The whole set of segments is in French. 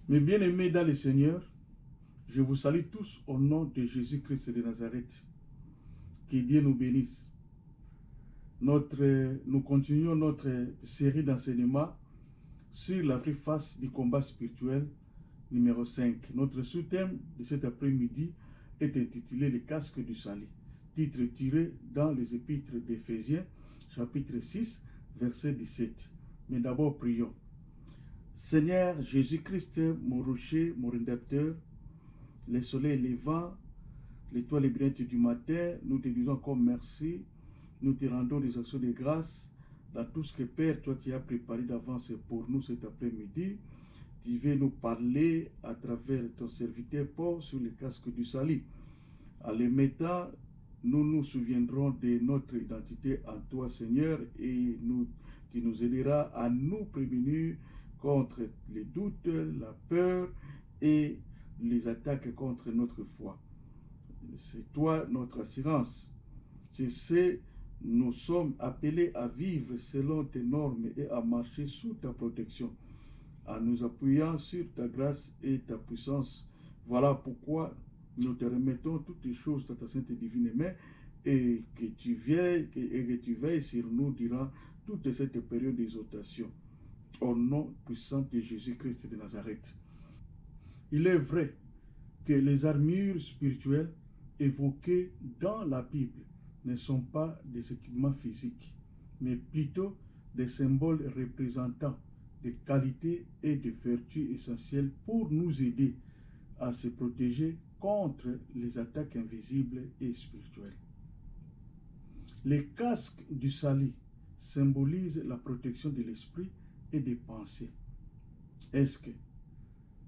Mes bien-aimés dans le Seigneur, je vous salue tous au nom de Jésus-Christ de Nazareth. Que Dieu nous bénisse. Nous continuons notre série d'enseignements sur la vraie face du combat spirituel numéro 5. Notre sous-thème de cet après-midi est intitulé « Le casque du salut », titre tiré dans les épîtres d'Éphésiens, chapitre 6, verset 17. Mais d'abord, prions. Seigneur Jésus-Christ, mon rocher, mon rédempteur, le soleil levant, l'étoile brillante du matin, nous te disons encore merci. Nous te rendons des actions de grâce dans tout ce que, Père, toi, tu as préparé d'avance pour nous cet après-midi. Tu veux nous parler à travers ton serviteur Paul sur le casque du salut. En les mettant, nous nous souviendrons de notre identité en toi, Seigneur, et tu nous aideras à nous prémunir contre les doutes, la peur et les attaques contre notre foi. C'est toi notre assurance. Tu sais, nous sommes appelés à vivre selon tes normes et à marcher sous ta protection, en nous appuyant sur ta grâce et ta puissance. Voilà pourquoi nous te remettons toutes les choses dans ta sainte et divine main, et que tu veilles sur nous durant toute cette période d'exhortation. Au nom puissant de Jésus-Christ de Nazareth. Il est vrai que les armures spirituelles évoquées dans la Bible ne sont pas des équipements physiques, mais plutôt des symboles représentant des qualités et des vertus essentielles pour nous aider à se protéger contre les attaques invisibles et spirituelles. Les casques du salut symbolisent la protection de l'esprit et des pensées. Est-ce que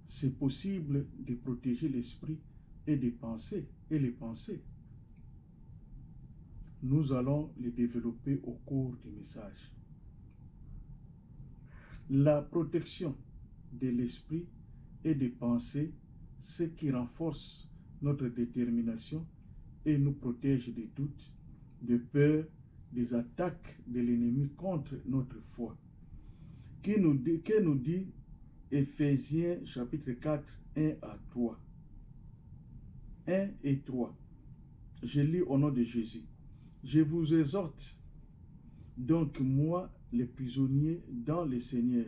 c'est possible de protéger l'esprit et des pensées et les pensées? Nous allons les développer au cours du message. La protection de l'esprit et des pensées, ce qui renforce notre détermination et nous protège des doutes, de peur, des attaques de l'ennemi contre notre foi. Que nous dit Éphésiens chapitre 4, 1 à 3. 1 et 3. Je lis au nom de Jésus. Je vous exhorte donc, moi, les prisonniers dans le Seigneur,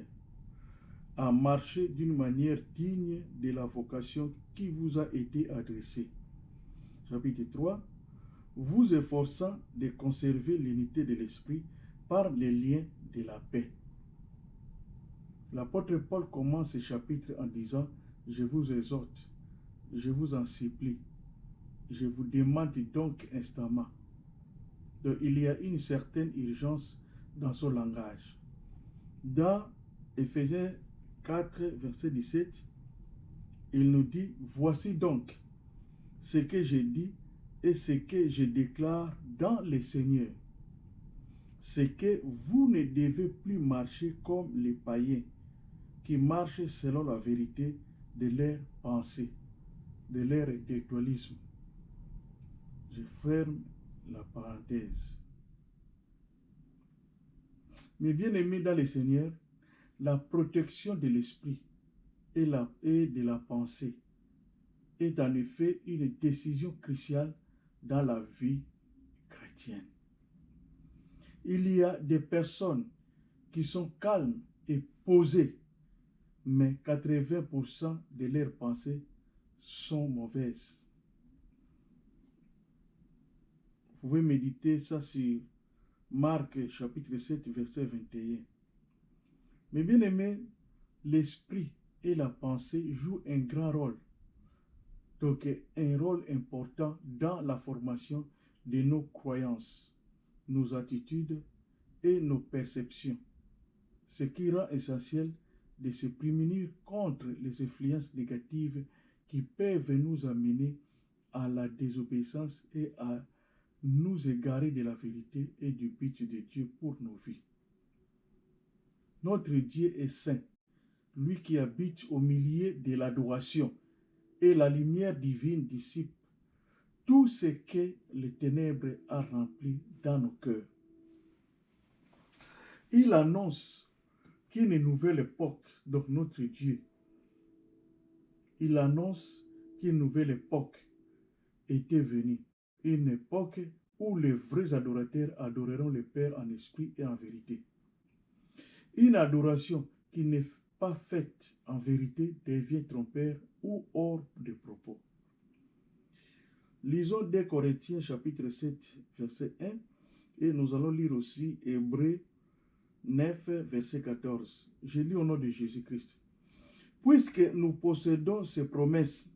à marcher d'une manière digne de la vocation qui vous a été adressée. Chapitre 3. Vous efforçant de conserver l'unité de l'esprit par les liens de la paix. L'apôtre Paul commence ce chapitre en disant « Je vous exhorte, je vous en supplie, je vous demande donc instamment ». Donc, il y a une certaine urgence dans son langage. Dans Éphésiens 4, verset 17, il nous dit « Voici donc ce que je dis et ce que je déclare dans le Seigneur. C'est que vous ne devez plus marcher comme les païens qui marchent selon la vérité de leur pensée, de leur intellectualisme. » Je ferme la parenthèse. Mes bien-aimés dans le Seigneur, la protection de l'esprit et de la pensée est en effet une décision cruciale dans la vie chrétienne. Il y a des personnes qui sont calmes et posées, mais 80% de leurs pensées sont mauvaises. Vous pouvez méditer ça sur Marc chapitre 7, verset 21. Mais bien aimé, l'esprit et la pensée jouent un grand rôle. Donc un rôle important dans la formation de nos croyances, nos attitudes et nos perceptions. Ce qui rend essentiel de se prémunir contre les influences négatives qui peuvent nous amener à la désobéissance et à nous égarer de la vérité et du but de Dieu pour nos vies. Notre Dieu est saint, lui qui habite au milieu de l'adoration, et la lumière divine dissipe tout ce que les ténèbres a rempli dans nos cœurs. Il annonce qu'une nouvelle époque, donc notre Dieu, il annonce qu'une nouvelle époque était venue. Une époque où les vrais adorateurs adoreront le Père en esprit et en vérité. Une adoration qui n'est pas faite en vérité devient trompeur ou hors de propos. Lisons 2 Corinthiens chapitre 7 verset 1 et nous allons lire aussi Hébreux 9 verset 14. Je lis au nom de Jésus-Christ. Puisque nous possédons ces promesses,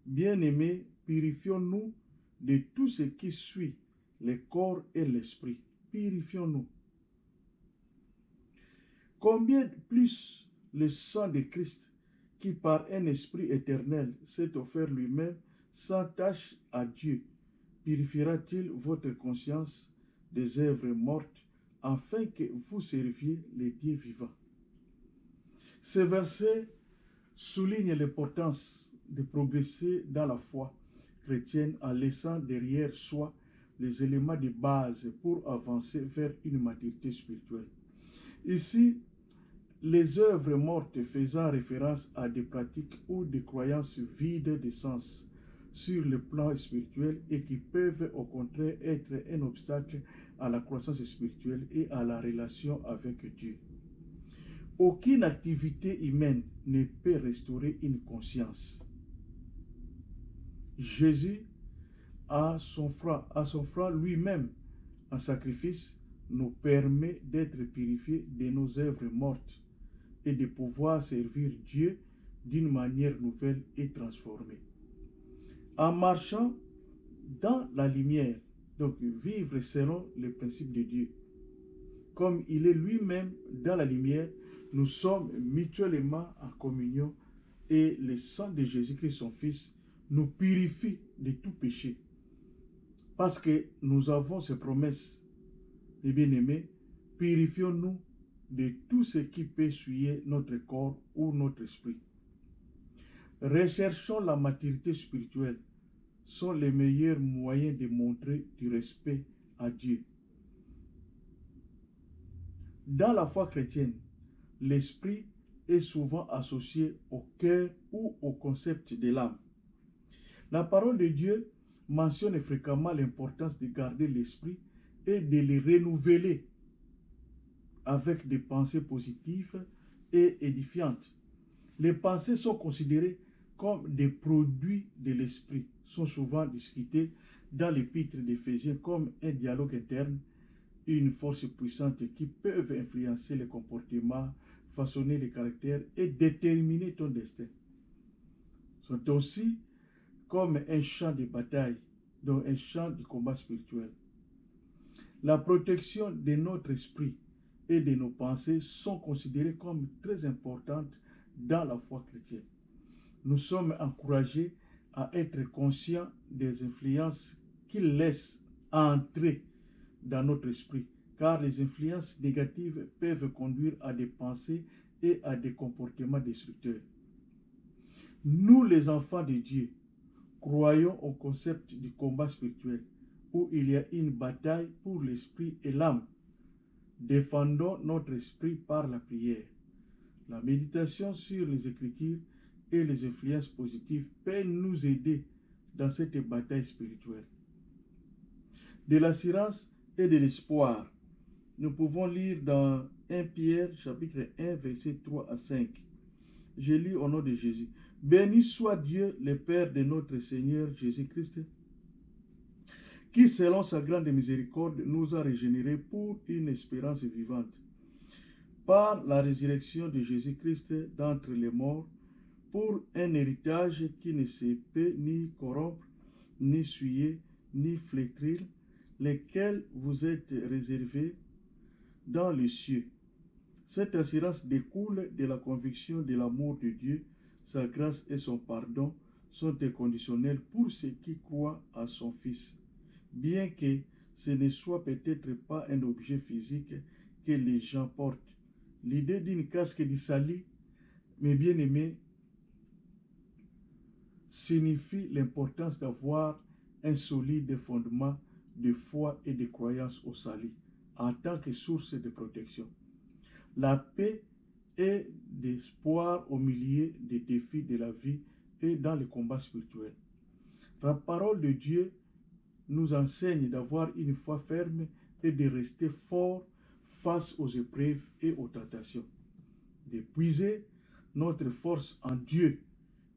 bien-aimés, purifions-nous de tout ce qui suit le corps et l'esprit. Purifions-nous. Combien plus le sang de Christ, qui par un esprit éternel s'est offert lui-même sans tâche à Dieu, purifiera-t-il votre conscience des œuvres mortes, afin que vous serviez les dieux vivants. Ce verset souligne l'importance de progresser dans la foi chrétienne en laissant derrière soi les éléments de base pour avancer vers une maturité spirituelle. Ici, les œuvres mortes faisant référence à des pratiques ou des croyances vides de sens sur le plan spirituel et qui peuvent au contraire être un obstacle à la croissance spirituelle et à la relation avec Dieu. Aucune activité humaine ne peut restaurer une conscience. Jésus, à son front lui-même, en sacrifice, nous permet d'être purifiés de nos œuvres mortes et de pouvoir servir Dieu d'une manière nouvelle et transformée. En marchant dans la lumière, donc vivre selon les principes de Dieu, comme il est lui-même dans la lumière, nous sommes mutuellement en communion et le sang de Jésus-Christ, son Fils, nous purifie de tout péché. Parce que nous avons ces promesses, les bien-aimés, purifions-nous de tout ce qui peut souiller notre corps ou notre esprit. Recherchons la maturité spirituelle, sont les meilleurs moyens de montrer du respect à Dieu. Dans la foi chrétienne, l'esprit est souvent associé au cœur ou au concept de l'âme. La parole de Dieu mentionne fréquemment l'importance de garder l'esprit et de le renouveler avec des pensées positives et édifiantes. Les pensées sont considérées comme des produits de l'esprit, sont souvent discutées dans l'épître d'Éphésiens comme un dialogue interne, une force puissante qui peuvent influencer les comportements, façonner les caractères et déterminer ton destin. Sont aussi comme un champ de bataille, donc un champ de combat spirituel. La protection de notre esprit et de nos pensées sont considérées comme très importantes dans la foi chrétienne. Nous sommes encouragés à être conscients des influences qu'ils laissent entrer dans notre esprit, car les influences négatives peuvent conduire à des pensées et à des comportements destructeurs. Nous, les enfants de Dieu, croyons au concept du combat spirituel, où il y a une bataille pour l'esprit et l'âme. Défendons notre esprit par la prière. La méditation sur les Écritures et les influences positives peut nous aider dans cette bataille spirituelle. De l'assurance et de l'espoir, nous pouvons lire dans 1 Pierre chapitre 1 verset 3 à 5. Je lis au nom de Jésus. Béni soit Dieu, le Père de notre Seigneur Jésus-Christ, qui selon sa grande miséricorde nous a régénérés pour une espérance vivante, par la résurrection de Jésus-Christ d'entre les morts, pour un héritage qui ne se peut ni corrompre, ni souiller, ni flétrir, lesquels vous êtes réservés dans les cieux. Cette assurance découle de la conviction de l'amour de Dieu. Sa grâce et son pardon sont inconditionnels pour ceux qui croient à son Fils, bien que ce ne soit peut-être pas un objet physique que les gens portent. L'idée d'une casque de salut, mes bien-aimés, signifie l'importance d'avoir un solide fondement de foi et de croyance au salut en tant que source de protection. La paix et l'espoir au milieu des défis de la vie et dans le combat spirituel. La parole de Dieu nous enseigne d'avoir une foi ferme et de rester fort face aux épreuves et aux tentations, de puiser notre force en Dieu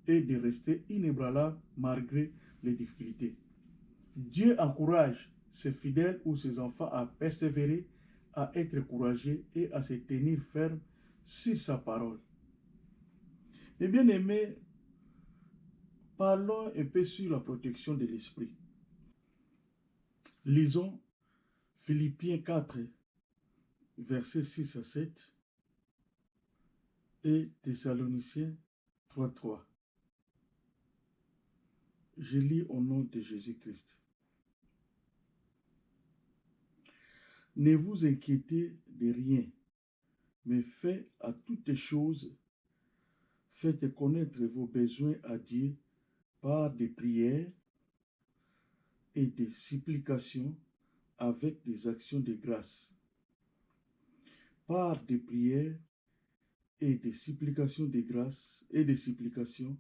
et de rester inébranlable malgré les difficultés. Dieu encourage ses fidèles ou ses enfants à persévérer, à être courageux et à se tenir ferme sur sa parole. Mes bien-aimés, parlons un peu sur la protection de l'esprit. Lisons Philippiens 4, versets 6 à 7 et Thessaloniciens 3, 3. Je lis au nom de Jésus-Christ. Ne vous inquiétez de rien, mais faites à toutes choses, faites connaître vos besoins à Dieu par des prières et des supplications avec des actions de grâce. Par des prières et des supplications de grâce et des supplications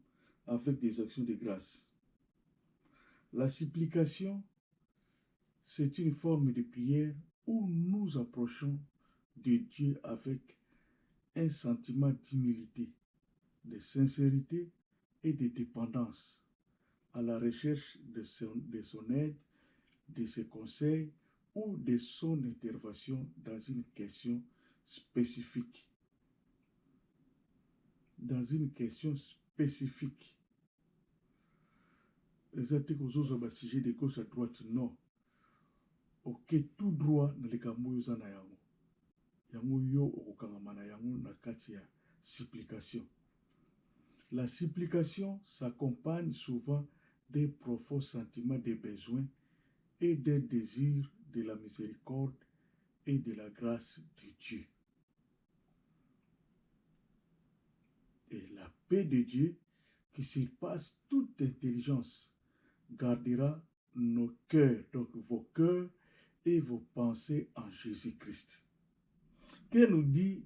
avec des actions de grâce. La supplication, c'est une forme de prière où nous approchons de Dieu avec un sentiment d'humilité, de sincérité et de dépendance, à la recherche de son aide, de ses conseils ou de son intervention dans une question spécifique. Dans une question spécifique. Les articles aux sujet de gauche à droite, non. Ok, tout droit dans les camouilles en ayango. Yango yo okangamana yango na kati ya supplication. La supplication s'accompagne souvent des profonds sentiments de besoin et des désirs de la miséricorde et de la grâce de Dieu. Et la paix de Dieu, qui surpasse toute intelligence, gardera nos cœurs, donc vos cœurs et vos pensées en Jésus-Christ. Que nous dit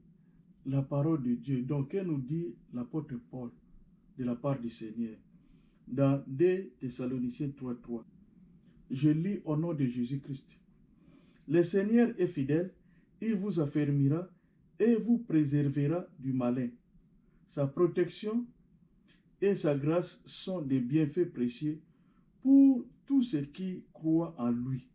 la parole de Dieu? Donc, que nous dit l'apôtre Paul de la part du Seigneur? Dans 2 Thessaloniciens 3:3, je lis au nom de Jésus-Christ. Le Seigneur est fidèle, il vous affermira et vous préservera du malin. Sa protection et sa grâce sont des bienfaits précieux pour tous ceux qui croient en lui.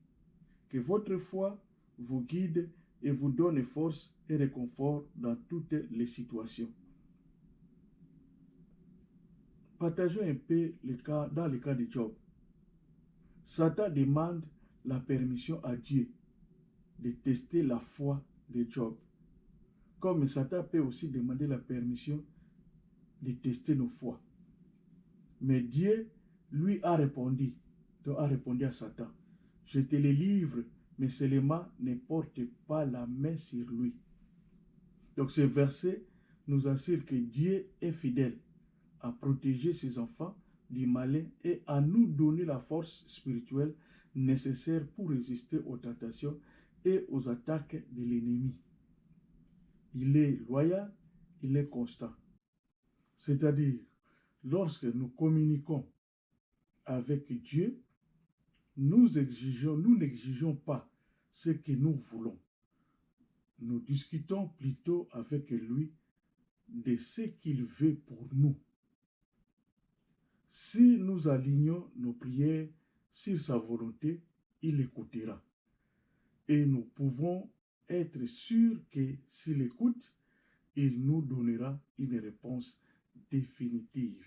Que votre foi vous guide et vous donne force et réconfort dans toutes les situations. Partageons un peu dans le cas de Job. Satan demande la permission à Dieu de tester la foi de Job. Comme Satan peut aussi demander la permission de tester nos foi. Mais Dieu lui a répondu à Satan, je te le livre, mais seulement ne porte pas la main sur lui. Donc ce verset nous assure que Dieu est fidèle à protéger ses enfants du malin et à nous donner la force spirituelle nécessaire pour résister aux tentations et aux attaques de l'ennemi. Il est loyal, il est constant. C'est-à-dire, lorsque nous communiquons avec Dieu, nous n'exigeons pas ce que nous voulons. Nous discutons plutôt avec lui de ce qu'il veut pour nous. Si nous alignons nos prières sur sa volonté, il écoutera. Et nous pouvons être sûrs que s'il écoute, il nous donnera une réponse définitive.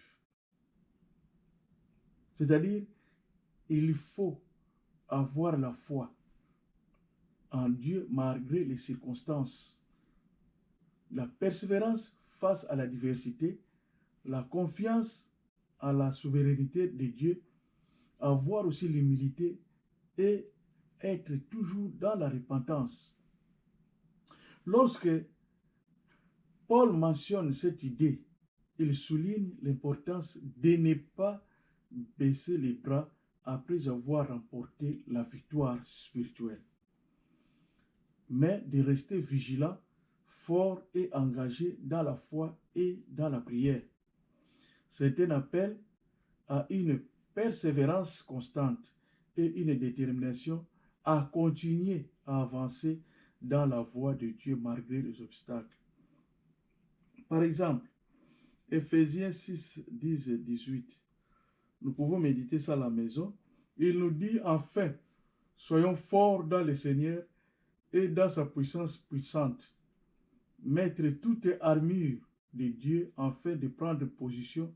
C'est-à-dire, il faut avoir la foi en Dieu malgré les circonstances. La persévérance face à la diversité, la confiance à la souveraineté de Dieu, avoir aussi l'humilité et être toujours dans la repentance. Lorsque Paul mentionne cette idée, il souligne l'importance de ne pas baisser les bras après avoir remporté la victoire spirituelle, mais de rester vigilant, fort et engagé dans la foi et dans la prière. C'est un appel à une persévérance constante et une détermination à continuer à avancer dans la voie de Dieu malgré les obstacles. Par exemple, Ephésiens 6, 10 et 18. Nous pouvons méditer ça à la maison. Il nous dit enfin, soyons forts dans le Seigneur et dans sa puissance puissante. Mettre toute armure de Dieu afin de prendre position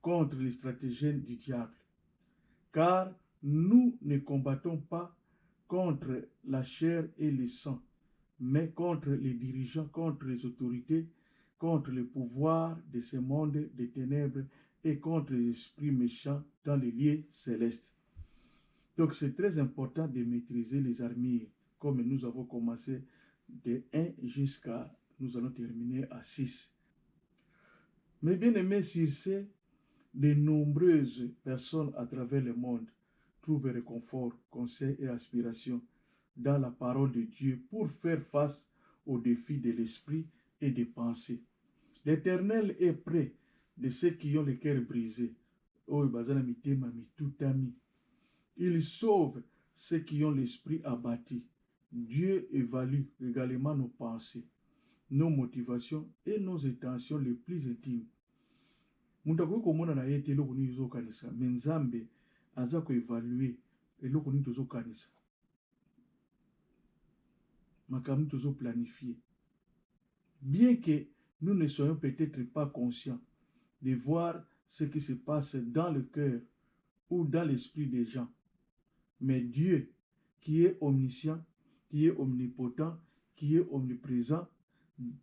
contre les stratagèmes du diable. Car nous ne combattons pas contre la chair et le sang, mais contre les dirigeants, contre les autorités, contre les pouvoirs de ce monde des ténèbres et contre les esprits méchants dans les lieux célestes. Donc c'est très important de maîtriser les armures, comme nous avons commencé de 1 jusqu'à, nous allons terminer à 6. Mais bien aimé sur ce, de nombreuses personnes à travers le monde trouvent réconfort, conseil et aspiration dans la parole de Dieu pour faire face aux défis de l'esprit et des pensées. L'Éternel est près de ceux qui ont le cœur brisé. Il sauve ceux qui ont l'esprit abattu. Dieu évalue également nos pensées, nos motivations et nos intentions les plus intimes. Muntakoki komona na ye te eloko nini tozokanisa, me Nzambe aza koevalue eloko nini tozokanisa, makambo nini tozoplanifie. Bien que nous ne soyons peut-être pas conscients de voir ce qui se passe dans le cœur ou dans l'esprit des gens, mais Dieu, qui est omniscient, qui est omnipotent, qui est omniprésent,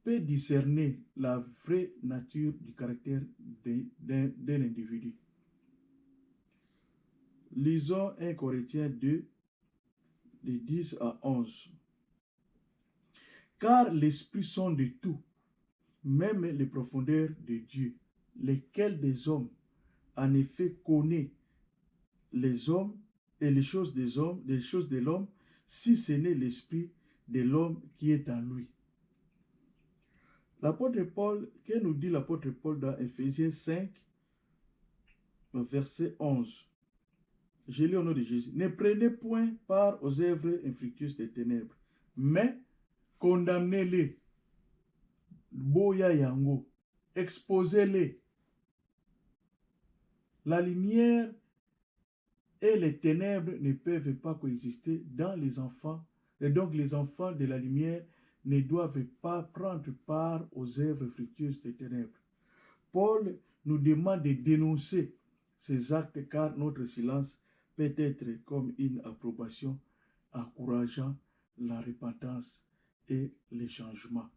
peut discerner la vraie nature du caractère d'un individu. Lisons 1 Corinthiens 2, de 10 à 11. Car l'esprit sonde tout, même les profondeurs de Dieu, lesquels des hommes, en effet, connaît les hommes et les choses des hommes, les choses de l'homme, si ce n'est l'esprit de l'homme qui est en lui. L'apôtre Paul, que nous dit l'apôtre Paul dans Ephésiens 5, verset 11. Je lis au nom de Jésus. Ne prenez point part aux œuvres infructueuses des ténèbres, mais condamnez-les. Boya yango. Exposez-les. La lumière et les ténèbres ne peuvent pas coexister dans les enfants. Et donc les enfants de la lumière ne doivent pas prendre part aux œuvres fructueuses des ténèbres. Paul nous demande de dénoncer ces actes car notre silence peut être comme une approbation encourageant la repentance et le changement.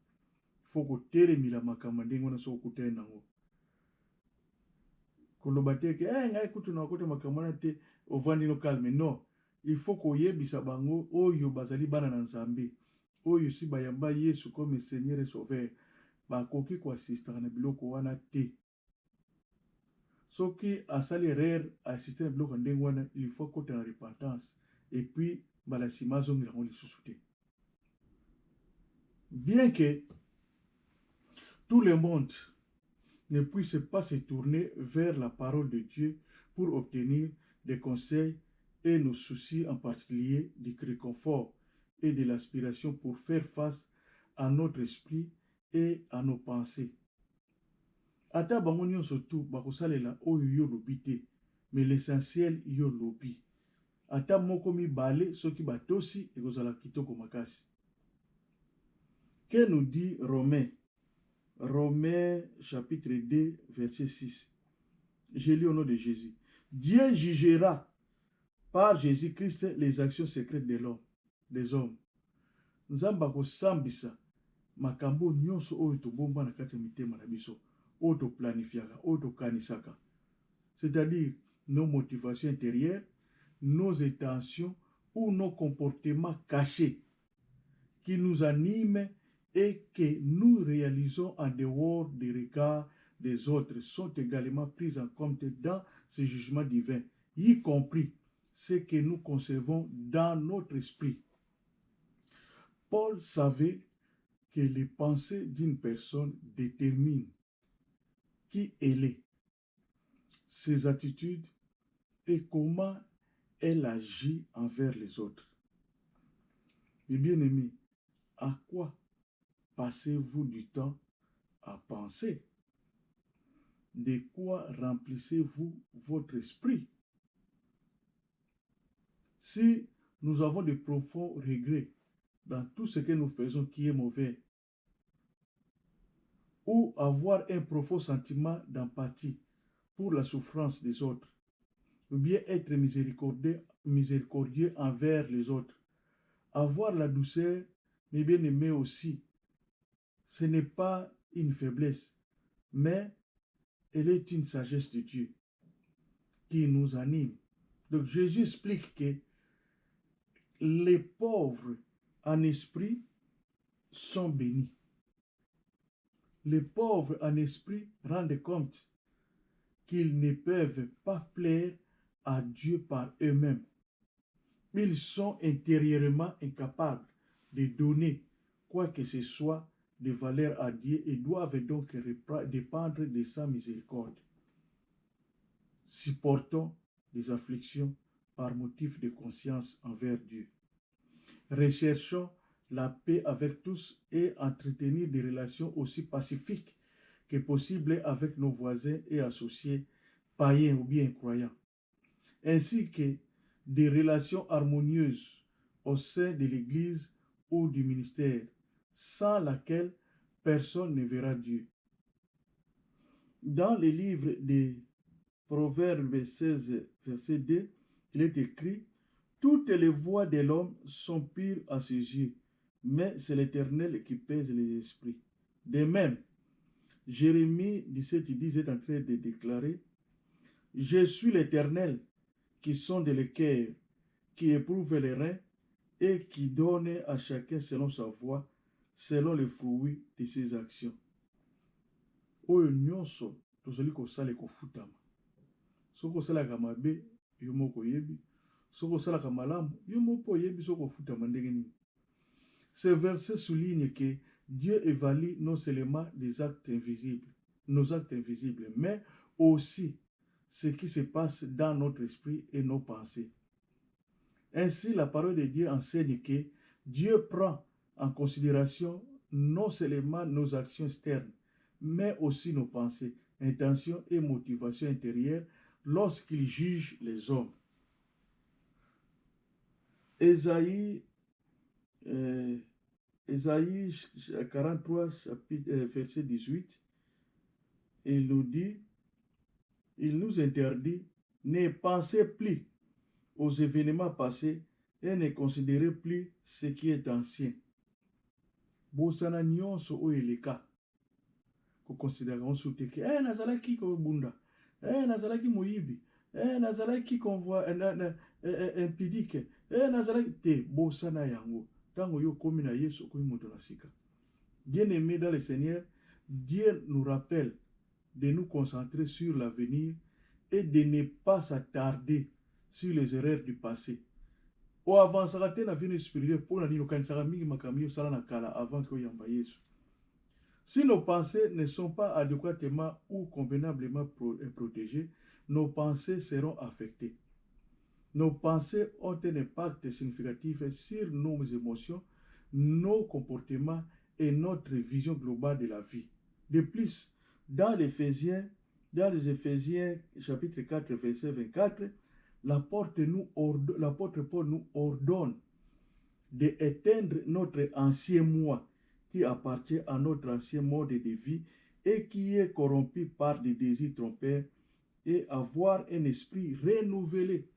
Il faut que telemila makamandingo na so kutenango. Koloba te ke ngai kutu na kote makamana te ovandi no calme. Non, il faut que yebisa bango oyo bazali bana na Nzambe. Oyo si bayamba Yesu comme Seigneur et Sauveur. Bakoki ko assistera na biloko wana te. Soki asali erreur assister na biloko ndenge wana, il faut que tu aies la repentance et puis balasima zongi rango lisusu te. Bien que tout le monde ne puisse pas se tourner vers la parole de Dieu pour obtenir des conseils et nos soucis en particulier du réconfort et de l'aspiration pour faire face à notre esprit et à nos pensées. Ata bango nyonso tu bakosalela oyo yo lobi te, mais l'essentiel yo lobi. Ata moko mibale soki batosi ekozala kitoko makasi. Que nous dit Romains chapitre 2 verset 6. Je lis au nom de Jésus. Dieu jugera par Jésus-Christ les actions secrètes de l'homme, des hommes. Nzamba kosambisa makambo nyonso oyo tobomba na kati ya mitema na biso, oyo toplanifiaka, oyo tokanisaka. C'est-à-dire nos motivations intérieures, nos intentions ou nos comportements cachés qui nous animent et que nous réalisons en dehors des regards des autres sont également prises en compte dans ce jugement divin, y compris ce que nous concevons dans notre esprit. Paul savait que les pensées d'une personne déterminent qui elle est. ses attitudes et comment elle agit envers les autres. Mes bien-aimés, à quoi passez-vous du temps à penser? De quoi remplissez-vous votre esprit? Si nous avons de profonds regrets dans tout ce que nous faisons qui est mauvais, ou avoir un profond sentiment d'empathie pour la souffrance des autres, ou bien être miséricordieux envers les autres, avoir la douceur, mais bien aimer aussi, ce n'est pas une faiblesse, mais elle est une sagesse de Dieu qui nous anime. Donc Jésus explique que les pauvres en esprit sont bénis. Les pauvres en esprit rendent compte qu'ils ne peuvent pas plaire à Dieu par eux-mêmes. Ils sont intérieurement incapables de donner quoi que ce soit de valeur à Dieu et doivent donc dépendre de sa miséricorde. Supportons les afflictions par motif de conscience envers Dieu. Recherchons la paix avec tous et entretenir des relations aussi pacifiques que possible avec nos voisins et associés, païens ou bien croyants, ainsi que des relations harmonieuses au sein de l'Église ou du ministère, sans laquelle personne ne verra Dieu. Dans le livre des Proverbes 16, verset 2, il est écrit: toutes les voies de l'homme sont pures à ses yeux, mais c'est l'Éternel qui pèse les esprits. De même, Jérémie 17:10 est en train de déclarer: je suis l'Éternel qui sonde le cœur, qui éprouve les reins et qui donne à chacun selon sa voie, selon les fruits de ses actions. Oyo nyonso tozali kosala ekofutama. Soko osalaka mabe, yo moko oyebi. Soko osalaka malamu, yo moko oyebi soko ofutama ndenge nini. Ce verset souligne que Dieu évalue non seulement nos actes invisibles, mais aussi ce qui se passe dans notre esprit et nos pensées. Ainsi, la parole de Dieu enseigne que Dieu prend en considération non seulement nos actions externes, mais aussi nos pensées, intentions et motivations intérieures lorsqu'il juge les hommes. Ésaïe 43, verset 18, il nous dit, il nous interdit: ne pensez plus aux événements passés et ne considérez plus ce qui est ancien. Bosana nyonso oyo eleka kokonsidera nyonso te ke nazalaki kobunda, nazalaki moyibi, nazalaki impudique, nazalaki te. Bosana yango tango yo komi na Yesu okomi moto na sika. Bien-aimés dans le Seigneur, Dieu nous rappelle de nous concentrer sur l'avenir et de ne pas s'attarder sur les erreurs du passé. O avansaka te na vie spirituelle mpona nini okanisaka mingi makambo osala na kala avant que oyamba Yesu. Si nos pensées ne sont pas adéquatement ou convenablement protégées, nos pensées seront affectées. Nos pensées ont un impact significatif sur nos émotions, nos comportements et notre vision globale de la vie. De plus, dans les Éphésiens chapitre 4, verset 24, l'apôtre Paul nous ordonne d'éteindre notre ancien moi qui appartient à notre ancien mode de vie et qui est corrompu par des désirs trompeurs, et avoir un esprit renouvelé.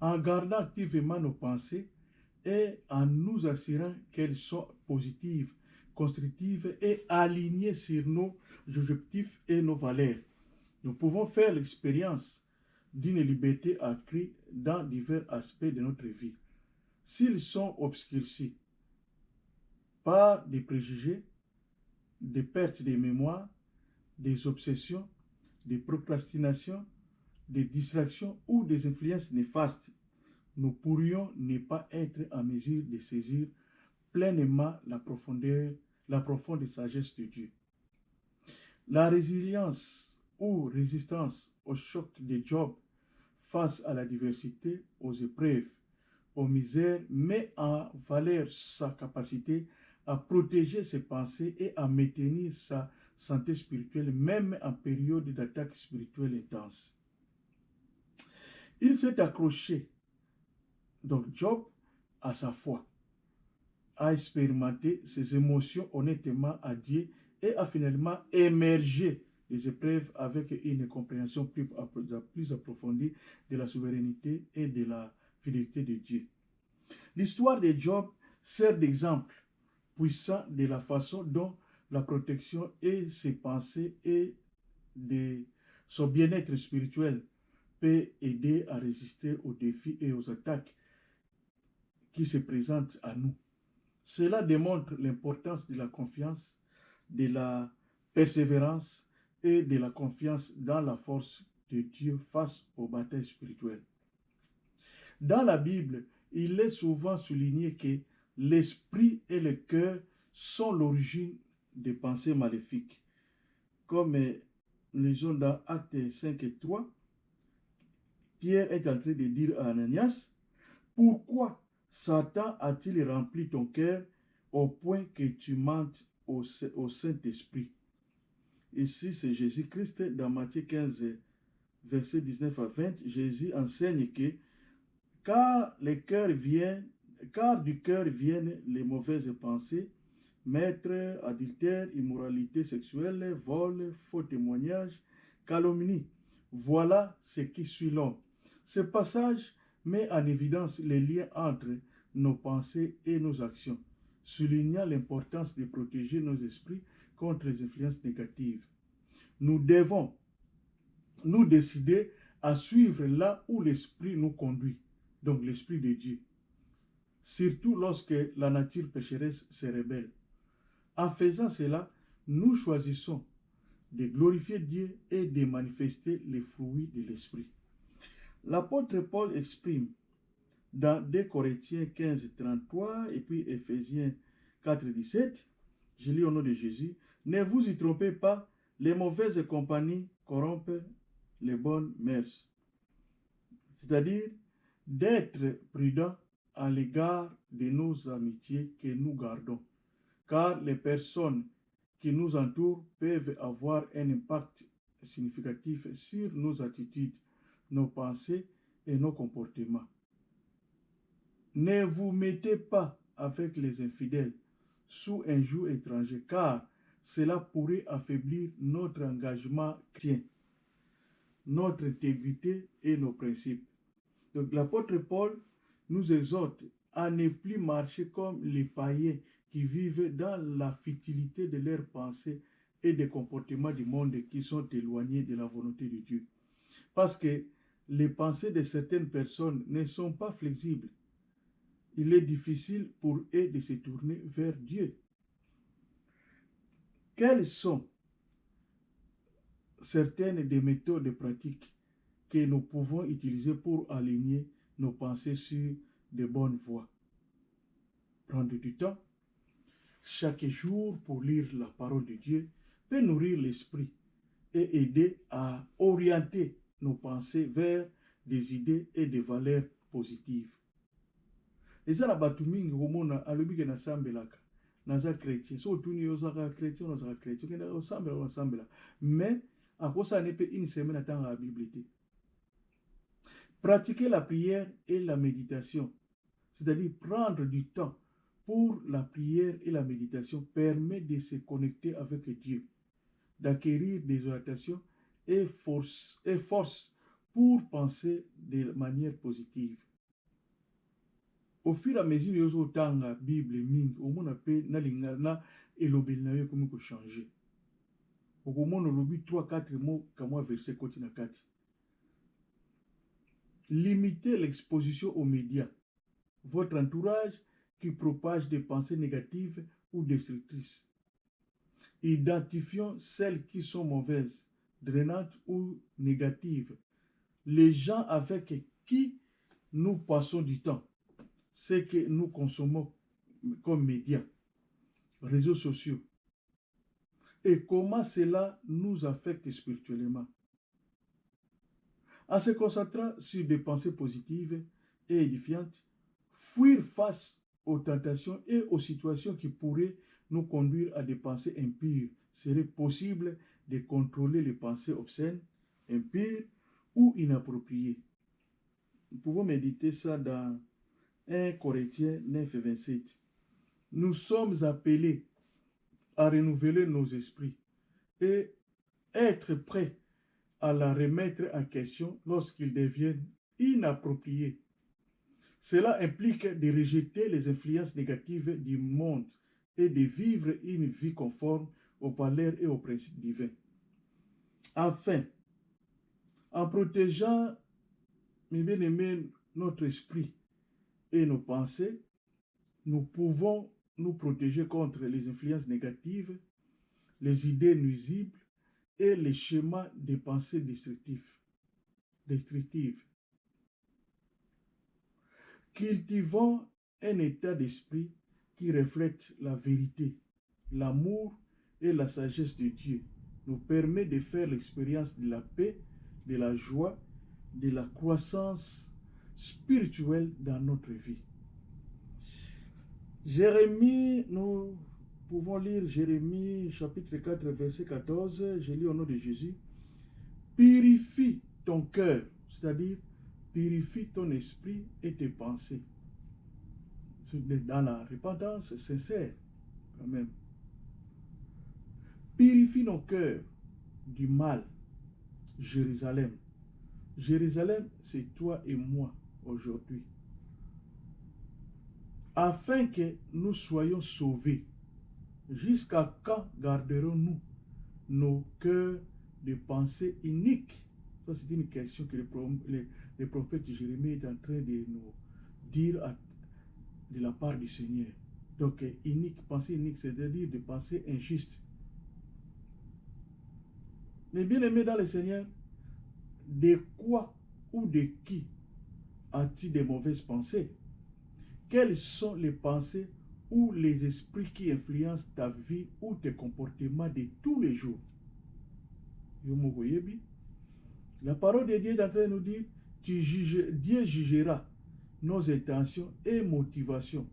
En gardant activement nos pensées et en nous assurant qu'elles sont positives, constructives et alignées sur nos objectifs et nos valeurs, nous pouvons faire l'expérience d'une liberté accrue dans divers aspects de notre vie. S'ils sont obscurcis par des préjugés, des pertes de mémoire, des obsessions, des procrastinations, des distractions ou des influences néfastes, nous pourrions ne pas être en mesure de saisir pleinement la profonde sagesse de Dieu. La résilience ou résistance au choc de Job face à la diversité, aux épreuves, aux misères, met en valeur sa capacité à protéger ses pensées et à maintenir sa santé spirituelle, même en période d'attaque spirituelle intense. Il s'est accroché, donc Job, à sa foi, a expérimenté ses émotions honnêtement à Dieu et a finalement émergé des épreuves avec une compréhension plus approfondie de la souveraineté et de la fidélité de Dieu. L'histoire de Job sert d'exemple puissant de la façon dont la protection et ses pensées et de son bien-être spirituel peut aider à résister aux défis et aux attaques qui se présentent à nous. Cela démontre l'importance de la confiance, de la persévérance et de la confiance dans la force de Dieu face aux batailles spirituelles. Dans la Bible, il est souvent souligné que l'esprit et le cœur sont l'origine des pensées maléfiques. Comme nous lisons dans Actes 5 et 3, Pierre est en train de dire à Ananias, « Pourquoi Satan a-t-il rempli ton cœur au point que tu mentes au Saint-Esprit » Ici, c'est Jésus-Christ dans Matthieu 15, versets 19 à 20. Jésus enseigne que car du cœur viennent les mauvaises pensées, meurtre, adultère, immoralité sexuelle, vol, faux témoignage, calomnie. Voilà ce qui suit l'homme. Ce passage met en évidence les liens entre nos pensées et nos actions, soulignant l'importance de protéger nos esprits contre les influences négatives. Nous devons nous décider à suivre là où l'esprit nous conduit, donc l'esprit de Dieu, surtout lorsque la nature pécheresse se rebelle. En faisant cela, nous choisissons de glorifier Dieu et de manifester les fruits de l'esprit. L'apôtre Paul exprime dans 2 Corinthiens 15, 33 et puis Éphésiens 4, 17, je lis au nom de Jésus, « Ne vous y trompez pas, les mauvaises compagnies corrompent les bonnes mœurs. » C'est-à-dire d'être prudent à l'égard de nos amitiés que nous gardons, car les personnes qui nous entourent peuvent avoir un impact significatif sur nos attitudes, nos pensées et nos comportements. Ne vous mettez pas avec les infidèles sous un joug étranger, car cela pourrait affaiblir notre engagement chrétien, notre intégrité et nos principes. Donc l'apôtre Paul nous exhorte à ne plus marcher comme les païens qui vivent dans la futilité de leurs pensées et des comportements du monde qui sont éloignés de la volonté de Dieu. Parce que les pensées de certaines personnes ne sont pas flexibles. Il est difficile pour eux de se tourner vers Dieu. Quelles sont certaines des méthodes pratiques que nous pouvons utiliser pour aligner nos pensées sur de bonnes voies? Prendre du temps chaque jour pour lire la parole de Dieu peut nourrir l'esprit et aider à orienter nos pensées vers des idées et des valeurs positives. Eza na batu mingi komona alobi ke nasambelaka naza chrétien, so otuni yo ozaka chrétien ozaka chrétien okenda osambela mais akosala pe une semaine atanga la Bible te. Pratiquer la prière et la méditation, c'est-à-dire prendre du temps pour la prière et la méditation, permet de se connecter avec Dieu, d'acquérir des orientations et force pour penser de manière positive. Au fur et à mesure que vous avez la Bible, vous avez na elobeli na yo comme ko changer. Au moins lobi 3-4 mots comme verset koti na kati. Limitez l'exposition aux médias, votre entourage qui propage des pensées négatives ou destructrices. Identifions celles qui sont mauvaises, drainantes ou négatives. Les gens avec qui nous passons du temps, ce que nous consommons comme médias, réseaux sociaux. et comment cela nous affecte spirituellement. En se concentrant sur des pensées positives et édifiantes, fuir face aux tentations et aux situations qui pourraient nous conduire à des pensées impures serait possible de contrôler les pensées obscènes, impures ou inappropriées. Nous pouvons méditer ça dans 1 Corinthiens 9 et 27. Nous sommes appelés à renouveler nos esprits et être prêts à la remettre en question lorsqu'ils deviennent inappropriés. Cela implique de rejeter les influences négatives du monde et de vivre une vie conforme aux valeurs et aux principes divins. Enfin, en protégeant, mes bien-aimés, notre esprit et nos pensées, nous pouvons nous protéger contre les influences négatives, les idées nuisibles et les schémas de pensée destructives. Cultivons un état d'esprit qui reflète la vérité, l'amour et la sagesse de Dieu, nous permet de faire l'expérience de la paix, de la joie, de la croissance spirituelle dans notre vie. Jérémie, nous pouvons lire Jérémie chapitre 4, verset 14, je lis au nom de Jésus. Purifie ton cœur, c'est-à-dire purifie ton esprit et tes pensées. Dans la repentance sincère, quand même. Purifie nos cœurs du mal, Jérusalem. Jérusalem, c'est toi et moi aujourd'hui. Afin que nous soyons sauvés. Jusqu'à quand garderons-nous nos cœurs de pensées iniques? Ça, c'est une question que le prophète Jérémie est en train de nous dire de la part du Seigneur. Donc, inique, pensée inique, c'est-à-dire de pensées injustes. Mais bien aimé dans le Seigneur, de quoi ou de qui as-tu des mauvaises pensées? Quelles sont les pensées ou les esprits qui influencent ta vie ou tes comportements de tous les jours? La parole de Dieu est en train de nous dire, Dieu jugera nos intentions et motivations.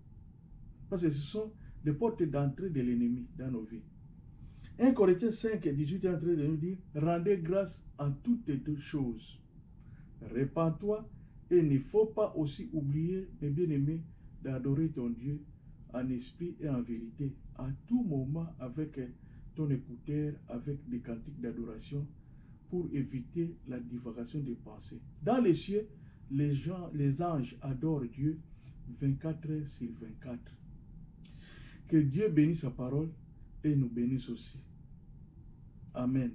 Parce que ce sont les portes d'entrée de l'ennemi dans nos vies. 1 Corinthiens 5 et 18 est en train de nous dire, rendez grâce en toutes les choses. Répands-toi et il ne faut pas aussi oublier, mes bien-aimés, d'adorer ton Dieu en esprit et en vérité, à tout moment avec ton écouteur, avec des cantiques d'adoration, pour éviter la divagation des pensées. Dans les cieux, les anges adorent Dieu 24 heures sur 24. Que Dieu bénisse sa parole et nous bénisse aussi. Amen.